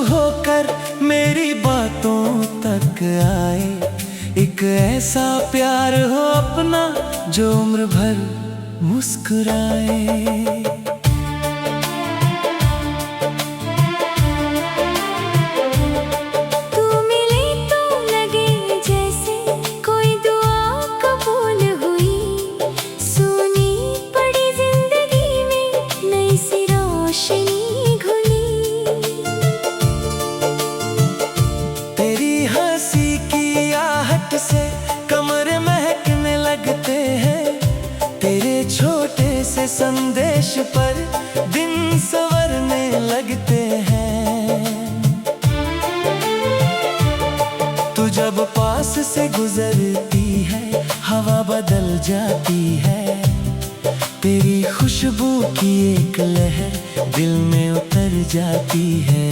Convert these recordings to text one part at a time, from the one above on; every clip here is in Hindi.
होकर मेरी बातों तक आए। एक ऐसा प्यार हो अपना जो उम्र भर मुस्कुराए। से कमरे महकने लगते हैं, तेरे छोटे से संदेश पर दिन संवरने लगते हैं। तू जब पास से गुजरती है हवा बदल जाती है। तेरी खुशबू की एक लहर दिल में उतर जाती है।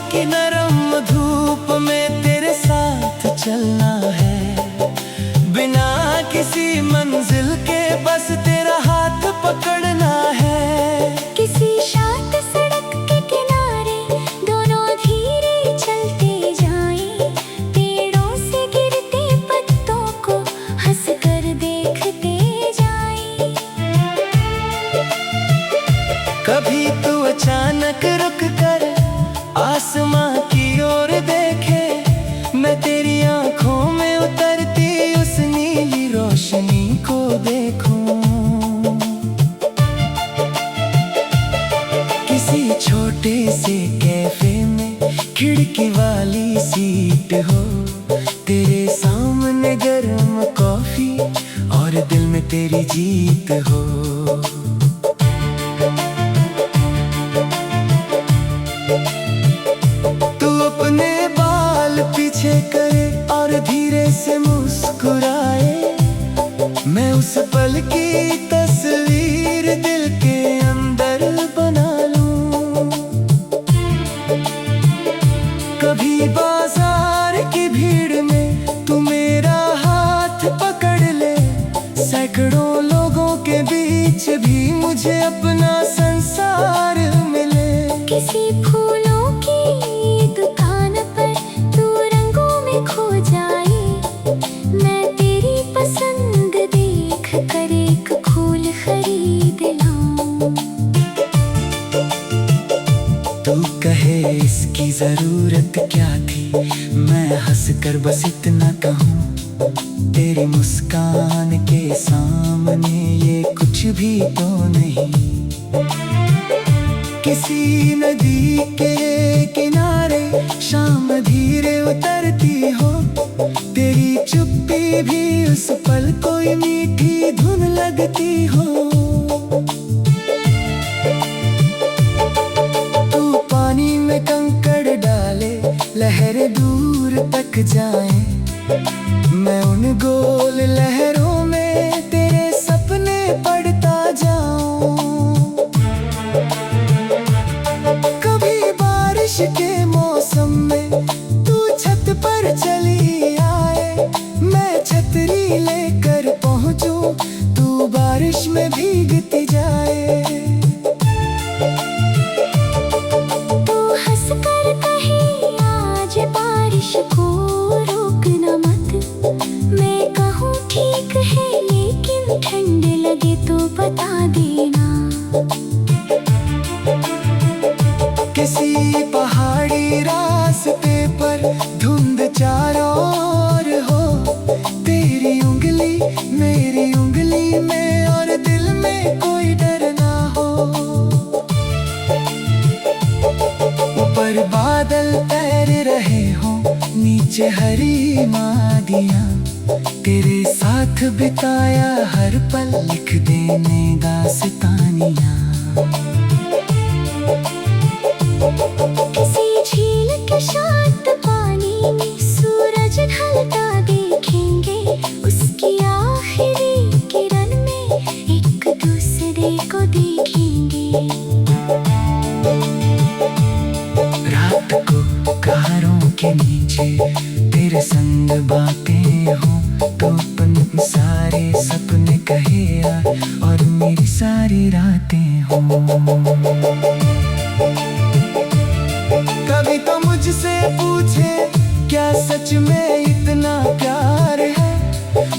की नरम धूप में तेरे साथ चलना है, बिना किसी मंजिल के बस तेरा हाथ पकड़ना है। किसी शांत सड़क के किनारे दोनों धीरे चलते जाएं, पेड़ों से गिरते पत्तों को हंस कर देखते जाएं। कभी तू अचानक रुक कर आसमां की ओर देखे, मैं तेरी आंखों में उतरती उस नीली रोशनी को देखूं। किसी छोटे से कैफे में खिड़की वाली सीट हो, तेरे सामने गर्म कॉफी और दिल में तेरी जीत हो। पीछे करे और धीरे से मुस्कुराए, मैं उस पल की तस्वीर दिल के अंदर बना लूं। कभी बाजार की भीड़ में तू मेरा हाथ पकड़ ले, सैकड़ों लोगों के बीच भी मुझे अपना संसार मिले। किसी फूलों की दुकान पर तू रंगों में खो जाए, मैं तेरी पसंद देख कर एक फूल खरीद लाऊं। तू कहे इसकी जरूरत क्या थी, मैं हंस कर बस इतना कहूँ, तेरी मुस्कान के सामने ये कुछ भी तो नहीं। किसी नदी के किनारे शाम धीरे उतरती हो, तेरी चुप्पी भी उस पल कोई मीठी धुन लगती हो। तू पानी में कंकड़ डाले, लहरें दूर तक जाएं, मैं उन गोल लहरों में तेरे सपने पढ़ता जाऊं। कभी बारिश के मौसम में तू छत पर चली आए, मैं छतरी लेकर पहुंचूं, तू बारिश में भीगती जाए। तू हंस कर कहे आज बारिश को रोकना मत, मैं कहूँ ठीक है लेकिन ठंड लगे तो बता देना। किसी पहाड़ी रास्ते पर धुंध चारों ओर हो, तेरी उंगली मेरी उंगली में और दिल में कोई डर ना हो। ऊपर बादल तैर रहे हो, नीचे हरी वादियां, तेरे साथ बिताया हर पल लिख देने दास्तानियां। किसी झील के शांत पानी में सूरज ढलता देखेंगे, उसकी आखिरी किरण में एक दूसरे को देखेंगे। के नीचे तेरे संग बातें हो तो अपन सारे सपने कहे यार और मेरी सारी रातें हो। कभी तो मुझसे पूछे क्या सच में इतना प्यार है,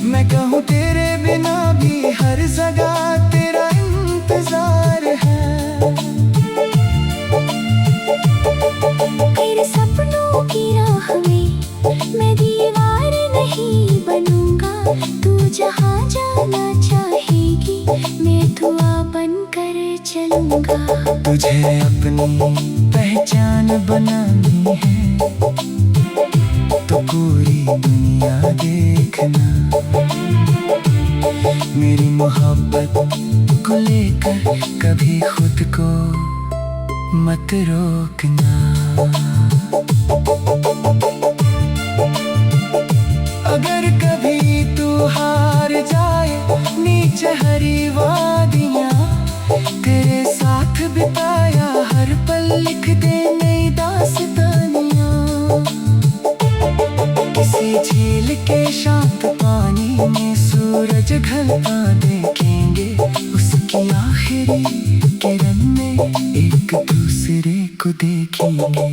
मैं कहूँ तेरे बिना भी हर जगह तेरा इंतजार है। तेरे सपनों की राह में मैं दीवार नहीं बनूंगा, तू जहाँ जाना चाहेगी मैं दुआ बन कर चलूंगा। तुझे अपनी पहचान बनानी है तो पूरी दुनिया देखना, मेरी मोहब्बत को लेकर कभी खुद को मत रोकना। अगर कभी तू हार जाए नीचे हरी वादियाँ, तेरे साथ बिताया हर पल लिख दे नई दास्तानियाँ। किसी झील के शांत पानी में सूरज ढलता देखेंगे, उसकी आखिरी किरण में एक दूसरे को देखेंगे।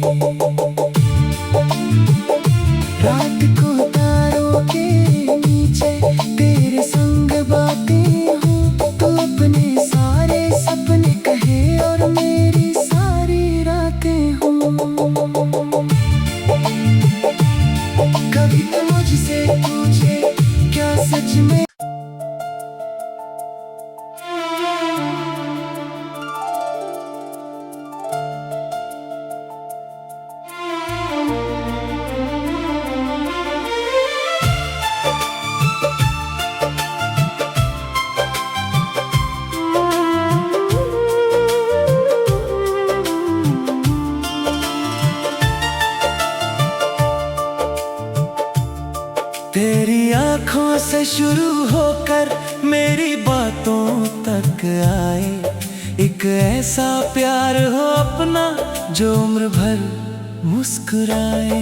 रात को तारों के नीचे तेरे संग बातें हो तो अपने सारे सपने कहे और मेरी सारी रातें हो। कभी तो मुझसे पूछे क्या सच में तेरी आँखों से शुरू होकर मेरी बातों तक आए, एक ऐसा प्यार हो अपना जो उम्र भर मुस्कुराए।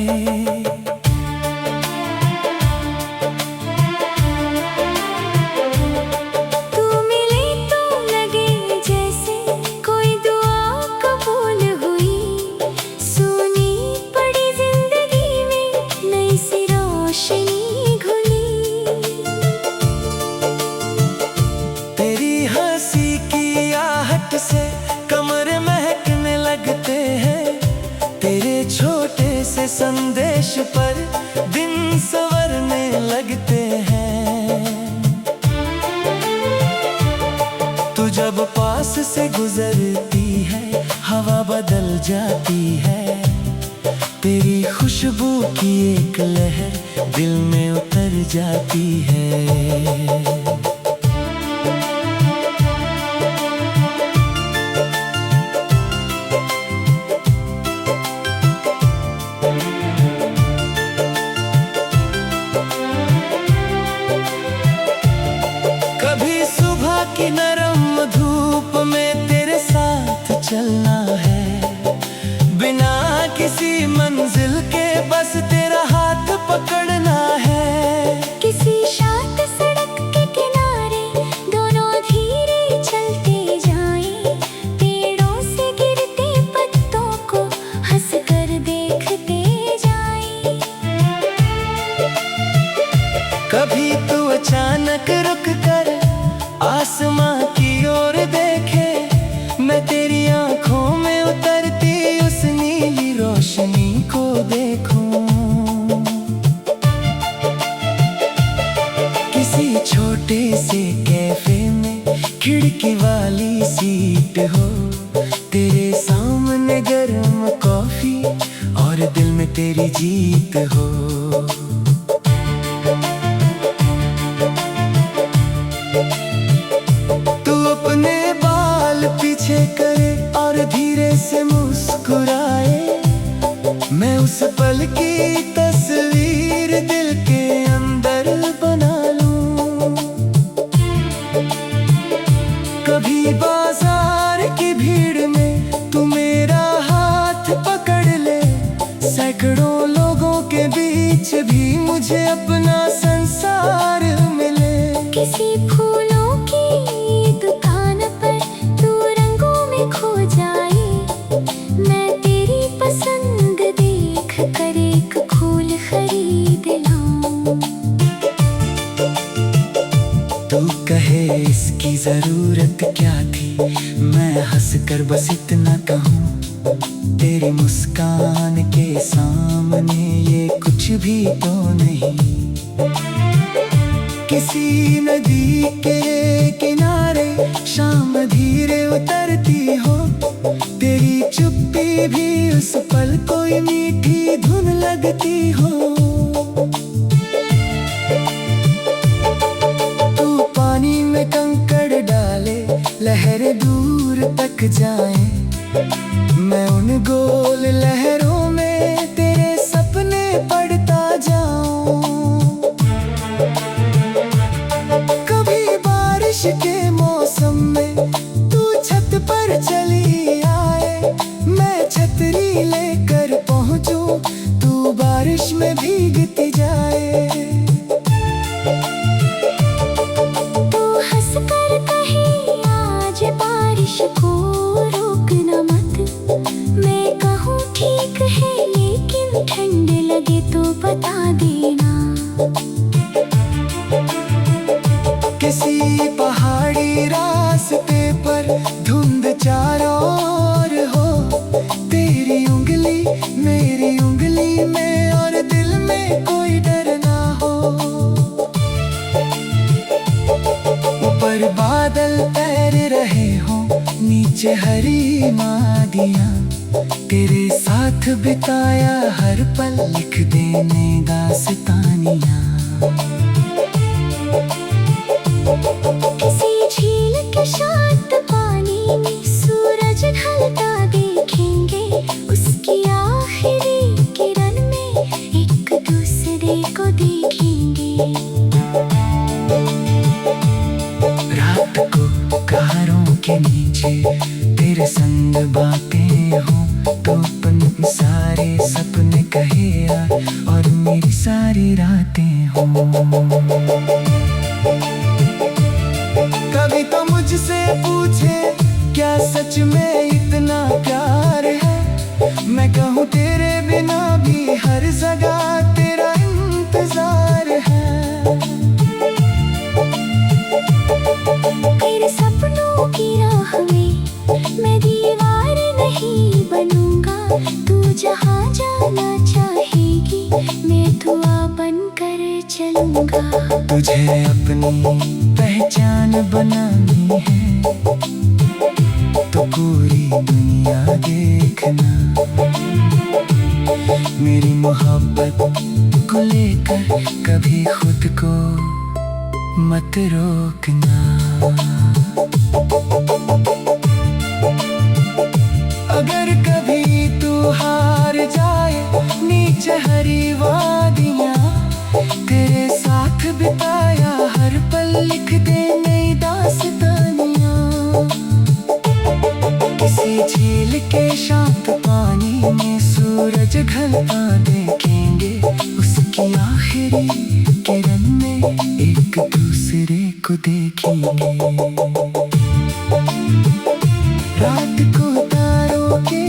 तू मिले तो लगे जैसे कोई दुआ कबूल हुई, सुनी पड़ी जिंदगी में नई सी रोशनी। से कमरे महकने लगते हैं, तेरे छोटे से संदेश पर दिन संवरने लगते हैं। तू जब पास से गुजरती है हवा बदल जाती है, तेरी खुशबू की एक लहर दिल में उतर जाती है। की नरम धूप में तेरे साथ चलना है, बिना किसी मंजिल के बस तेरा हाथ पकड़ना है। किसी शांत सड़क के किनारे दोनों धीरे चलते जाएं, पेड़ों से गिरते पत्तों को हंस कर देखते जाएं। कभी तू अचानक रुक कर आसमां की ओर देखे, मैं तेरी आँखों में उतरती उस नीली रोशनी को देखूं। किसी छोटे से कैफे में खिड़की वाली सीट हो, तेरे सामने गर्म कॉफी और दिल में तेरी जीत हो। पीछे करे और धीरे से मुस्कुराए, मैं उस पल की तस्वीर दिल के अंदर बना लूं। कभी बाजार की भीड़ में तू मेरा हाथ पकड़ ले, सैकड़ों लोगों मुझे अपना संसार मिले। किसी फूलों की दुकान पर तू रंगों में खो जाए, मैं तेरी पसंद देख कर एक फूल खरीद लाऊं। तू कहे इसकी जरूरत क्या थी, मैं हंस कर बस इतना कहूँ, तेरी मुस्कान के सामने ये कुछ भी तो नहीं। किसी नदी के किनारे शाम धीरे उतरती हो, तेरी चुप्पी भी उस पल कोई मीठी धुन लगती हो। तू पानी में कंकड़ डाले, लहरें दूर तक जाएं, मैं उन गोल लहरों में तेरे सपने पढ़ता जाऊं। कभी बारिश के मौसम में तू छत पर चली आए, मैं छतरी लेकर पहुंचूं, तू बारिश में भीगती जाए। तू हंस कर कहे आज बारिश को रोकना मत, मैं कहूँ ठीक है लेकिन ठंड लगे तो बता देना। किसी पहाड़ी रास्ते पर धुंध चारों ओर हो, तेरी उंगली मेरी उंगली में और दिल में कोई डर ना हो। ऊपर बादल तैर रहे हो, नीचे हरी वादियाँ, तेरे साथ बिताया हर पल लिख देने दास्तानियाँ। किसी झील के शांत पानी में सूरज ढलता देखेंगे, उसकी आखिरी किरण में एक दूसरे को देखेंगे। रात को कारों के नीचे तेरे संग बातें हो, तो अपने सारे सपने कहे यार और मेरी सारी रातें हो। कभी तो मुझसे पूछे क्या सच में इतना प्यार है, मैं कहूँ तेरे बिना भी हर जगह तेरा इंतजार है। तेरे सपनों की राह में मैं दीवार नहीं बनूंगा, तू जहाँ जाना चाहेगी मैं दुआ बनकर चलूंगा। तुझे अपनी पहचान बनानी है तो पूरी दुनिया देखना, मेरी मोहब्बत को लेकर कभी खुद को मत रोकना। अगर कभी तू हार जाए, नीचे हरी वादियाँ, तेरे साथ बिताया हर पल लिख दे नई दास्तानियाँ। किसी झील के शांत पानी में सूरज ढलता देखेंगे, उसकी आखिरी किरण में एक दूसरे को देखेंगे। रात को तारों के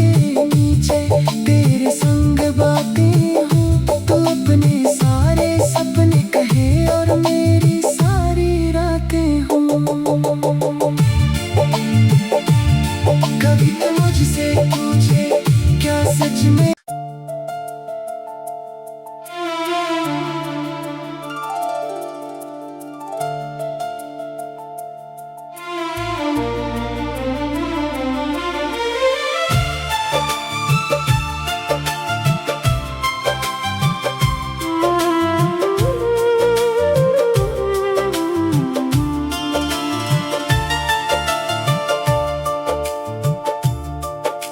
नीचे तेरे संग बातें हो, तो अपने सारे सपने कहे और मेरी सारी रातें हो। कभी तो मुझसे पूछे क्या सच में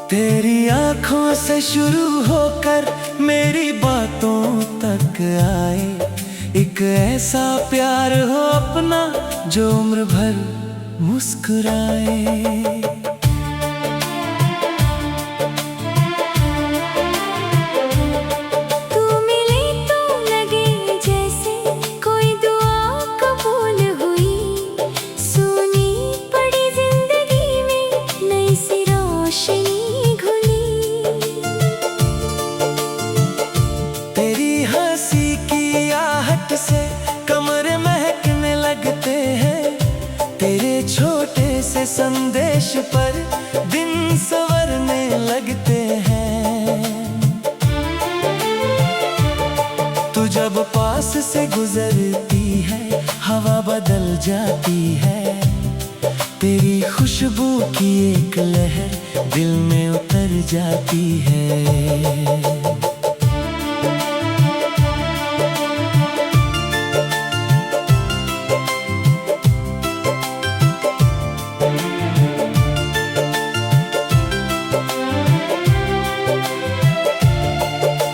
तेरी आँखों से शुरू होकर मेरी बातों तक आए, एक ऐसा प्यार हो अपना जो उम्र भर मुस्कुराए। तू मिले तो लगे पास से गुजरती है हवा बदल जाती है। तेरी खुशबू की एक लहर दिल में उतर जाती है।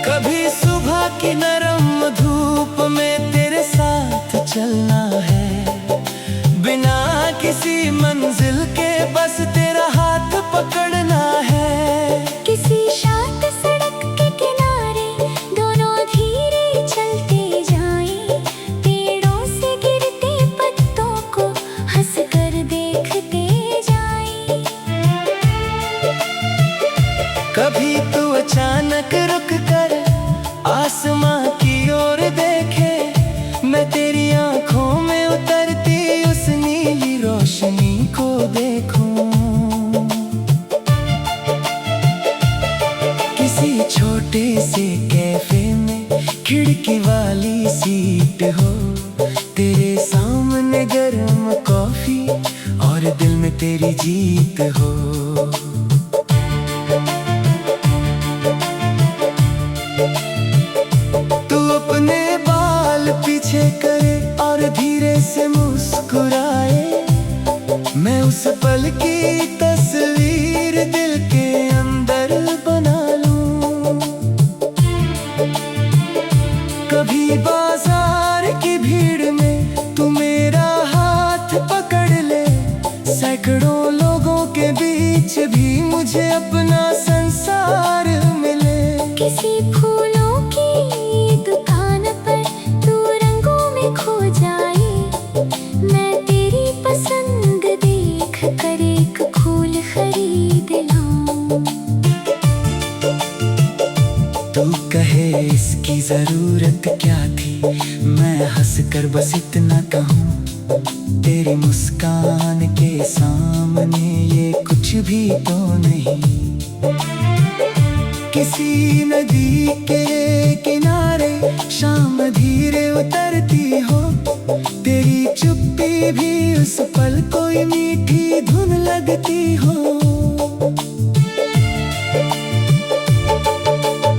कभी सुबह की नरम धूप में तेरे साथ चलना है, बिना किसी मंजिल के बस तेरा हाथ पकड़ना है। किसी शांत सड़क के किनारे दोनों धीरे चलते जाएं, पेड़ों से गिरते पत्तों को हंस कर देखते जाएं। कभी तू अचानक रुक कर आसमां की ओर देखे, मैं तेरी आंखों में उतरती उस नीली रोशनी को देखूं। किसी छोटे से कैफे में खिड़की वाली सीट हो, तेरे सामने गर्म कॉफी और दिल में तेरी जीत हो। पीछे करे और धीरे से मुस्कुराए, मैं उस पल की तस्वीर दिल के अंदर बना लूं। कभी बाजार की भीड़ में तू मेरा हाथ पकड़ ले, सैकड़ों लोगों के बीच भी मुझे अपना संसार मिले। किसी फूलों की दुकान पर खो जाए, मैं तेरी पसंद देख कर एक फूल खरीद लाऊं। तू कहे इसकी जरूरत क्या थी, मैं हंस कर बस इतना कहूँ, तेरी मुस्कान के सामने ये कुछ भी तो नहीं। किसी नदी के किनारे शाम धीरे उतरती हो, तेरी चुप्पी भी उस पल कोई मीठी धुन लगती हो।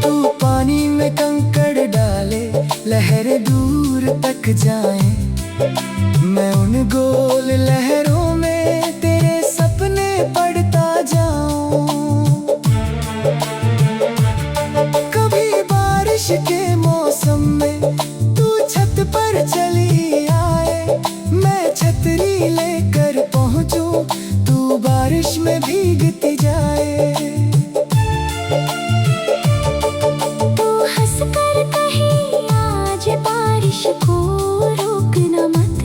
तू पानी में कंकड़ डाले, लहरें दूर तक जाएं, मैं उन गोल लहरों में तेरे सपने पढ़ता जाऊं। बारिश के मौसम में तू छत पर चली आए, मैं छतरी लेकर पहुंचूं, तू बारिश में भीगती जाए। तू हंस कर कहे आज बारिश को रोकना मत,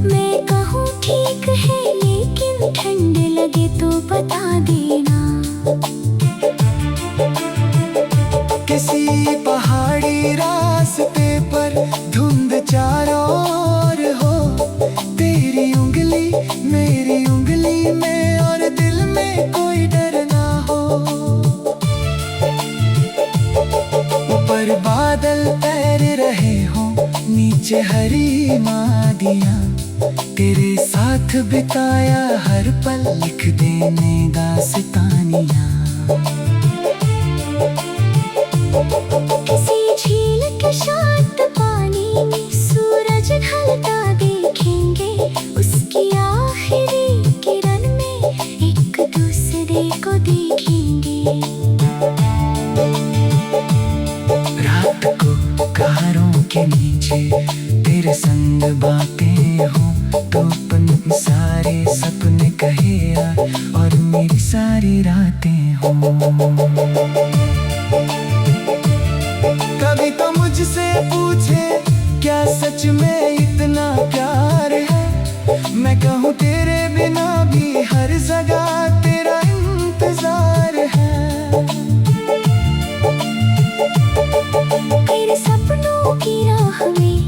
मैं कहूँ ठीक है लेकिन ठंड लगे तो बता देना। किसी पहाड़ी रास्ते पर धुंध चारों ओर हो, तेरी उंगली मेरी उंगली में और दिल में कोई डर ना हो। ऊपर बादल तैर रहे हो, नीचे हरी वादियां, तेरे साथ बिताया हर पल लिख देने दास्तानियां। किसी झील के शांत पानी में सूरज ढलता देखेंगे, उसकी आखिरी किरण में एक दूसरे को देखेंगे। रात को कारों के नीचे तेरे संग बातें हो, तो अपन सारे सपने कहे यार और मेरी सारी रातें हो। कभी तो मुझसे पूछे क्या सच में इतना प्यार है, मैं कहूँ तेरे बिना भी हर जगह तेरा इंतजार है। तेरे सपनों की राह में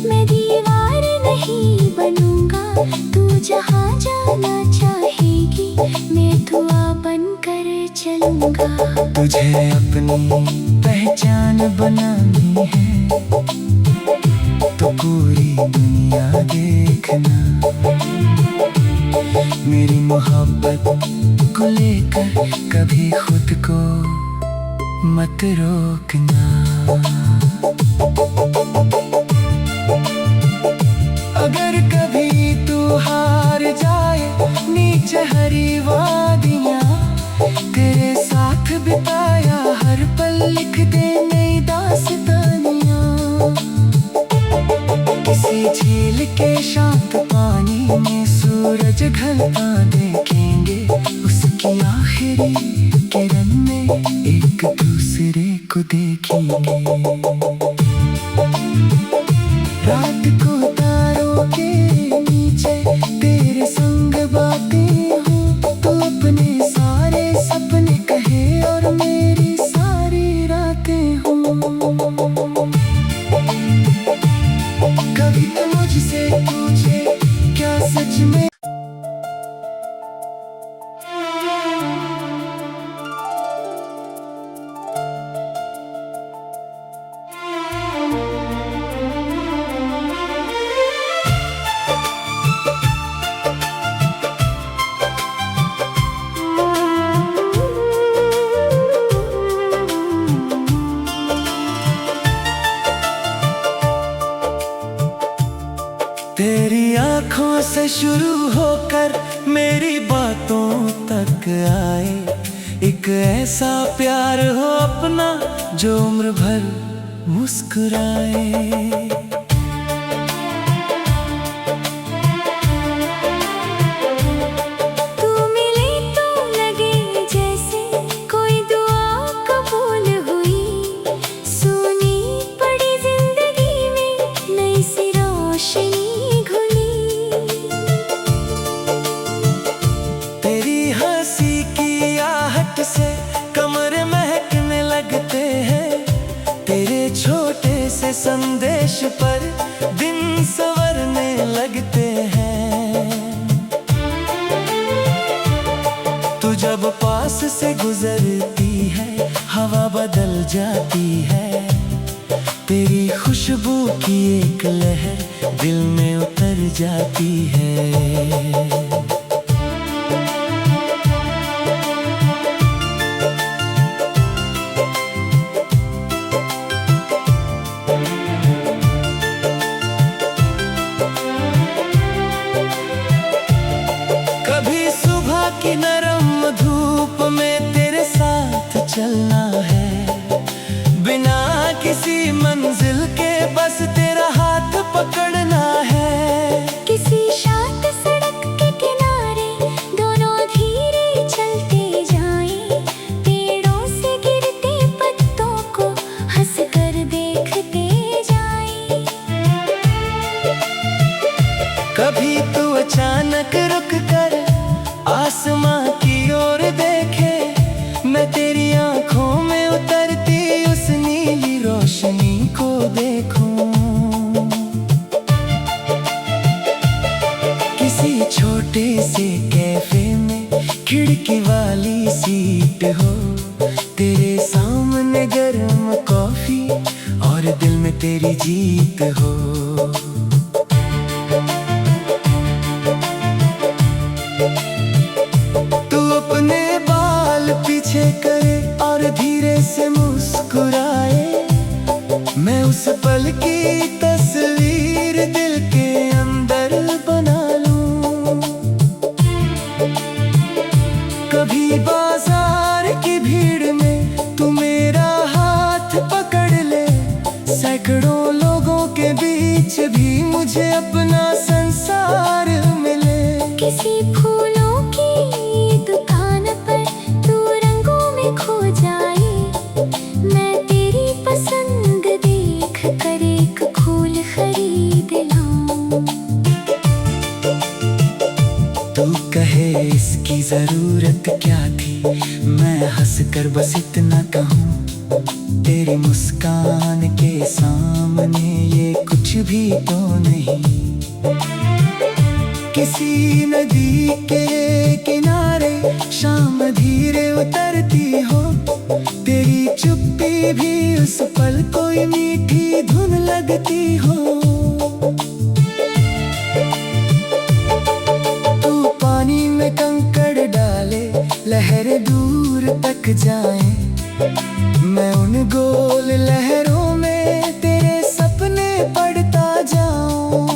मैं दीवार नहीं बनूंगा, तू जहाँ जाना चाहेगी मैं दुआ बनकर चलूंगा। तुझे अपनी पहचान बनानी है। तो पूरी दुनिया देखना। मेरी मोहब्बत को लेकर कभी खुद को मत रोकना। अगर कभी तू हार जाए नीचे हरी वादियाँ, तेरे साथ बिताया हर पल लिख दे नई दास्तानियाँ। किसी झील के शांत पानी में सूरज ढलता देखेंगे, उसकी आखिरी किरण में एक दूसरे को देखेंगे। रात को तारों के नीचे तेरे संग बातें हूँ, तो अपने सारे सपने कहे और मेरी सारी रातें हूँ। कभी तो मुझसे पूछे क्या सच में तेरी आँखों से शुरू होकर मेरी बातों तक आए एक ऐसा प्यार हो अपना जो उम्र भर मुस्कुराए। से कमरे महकने लगते हैं, तेरे छोटे से संदेश पर दिन संवरने लगते हैं। तू जब पास से गुजरती है हवा बदल जाती है, तेरी खुशबू की एक लहर दिल में उतर जाती है। की नरम धूप में तेरे साथ चलना है, बिना किसी मंजिल के बस तेरा हाथ पकड़ना है। किसी शांत सड़क के किनारे दोनों धीरे चलते जाएं, पेड़ों से गिरते पत्तों को हंस कर देखते जाएं। कभी तू अचानक रुक कर आसमां की ओर देखे, मैं तेरी आँखों में उतरती उस नीली रोशनी को देखूं। किसी छोटे से कैफे में खिड़की वाली सीट हो, तेरे सामने गर्म कॉफी और दिल में तेरी जीत हो। पीछे करे और धीरे से मुस्कुराए, मैं उस पल की तस्वीर दिल के अंदर बना लूं। कभी बाजार की भीड़ में तू मेरा हाथ पकड़ ले, सैकड़ों लोगों के बीच भी मुझे अपना संसार मिले। किसी फूलों की दुकान पर खो जाए, मैं तेरी पसंद देख कर एक फूल खरीद लाऊं। तू कहे इसकी जरूरत क्या थी, मैं हंस कर बस इतना कहूँ, तेरी मुस्कान के सामने ये कुछ भी तो नहीं। किसी नदी के किनारे शाम धीरे उतरती हो, तेरी चुप्पी भी उस पल कोई मीठी धुन लगती हो। तक जाए, मैं उन गोल लहरों में तेरे सपने पढ़ता जाऊं।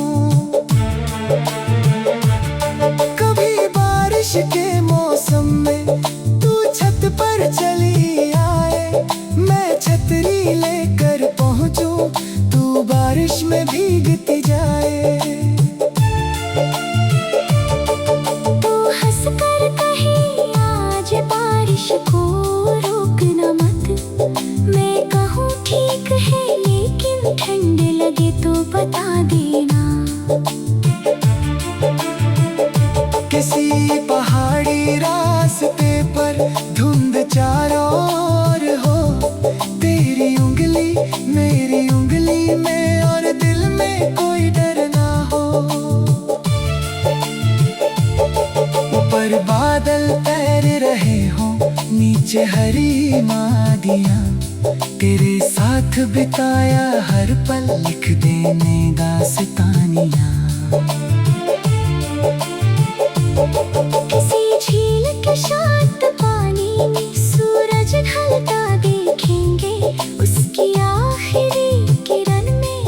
कभी बारिश के मौसम में तू छत पर चली आए, मैं छतरी लेकर पहुंचूं, तू बारिश में भीगती जाए। तू हंस कर कहे आज बारिश को रोकना मत, मैं कहूँ ठीक है लेकिन ठंड लगे तो बता देना। किसी पहाड़ी रास्ते पर धुंध चारों ओर हो, तेरी उंगली मेरी उंगली में और दिल में कोई डर ना हो। ऊपर बादल तैर रहे हो, नीचे हरी वादियां, तेरे साथ बिताया हर पल लिख देने दास्तानियां। किसी झील के शांत पानी में सूरज ढलता देखेंगे, उसकी आखिरी किरण में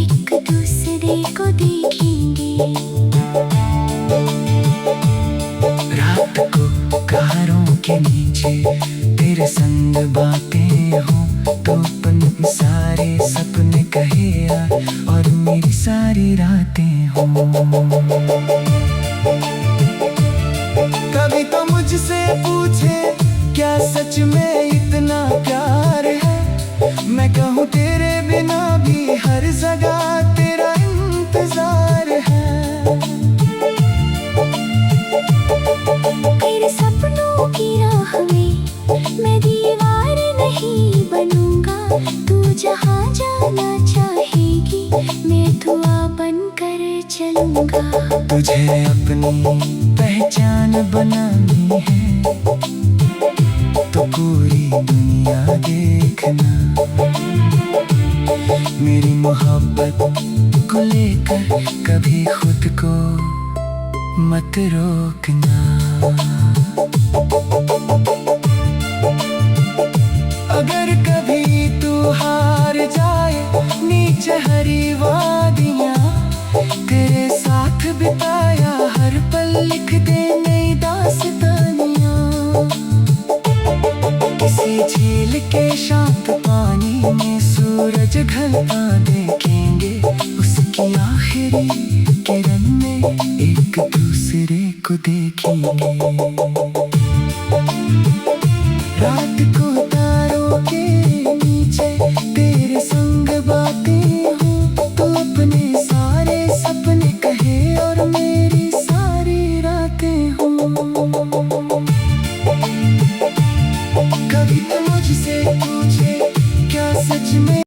एक दूसरे को देखेंगे। रात को कारों के नीचे तेरे संग बातें हो, तो अपन सारे सपने कहे यार और मेरी सारी रातें हो। कभी तो मुझसे पूछे क्या सच में इतना प्यार है, मैं कहूँ तेरे बिना भी हर जगह तेरा इंतजार है। तेरे सपनों की राह में मैं दीवार नहीं बनूंगा, तू जहाँ जाना चाहेगी मैं दुआ बनकर चलूंगा। तुझे अपनी पहचान बनानी है तो पूरी दुनिया देखना, मेरी मोहब्बत को लेकर कभी खुद को मत रोकना। अगर कभी तू हार जाए, नीचे हरी वादियां, तेरे साथ बिताया हर पल लिख दे नई दास्तानियां। किसी झील के शांत पानी में सूरज ढलता देखेंगे, उसकी आखिरी किरण में एक दूसरे को देखेंगे। रात को तारों के नीचे तेरे संग बातें हो, तो अपने सारे सपने कहे और मेरी सारी रातें हो। कभी तो मुझसे पूछे क्या सच में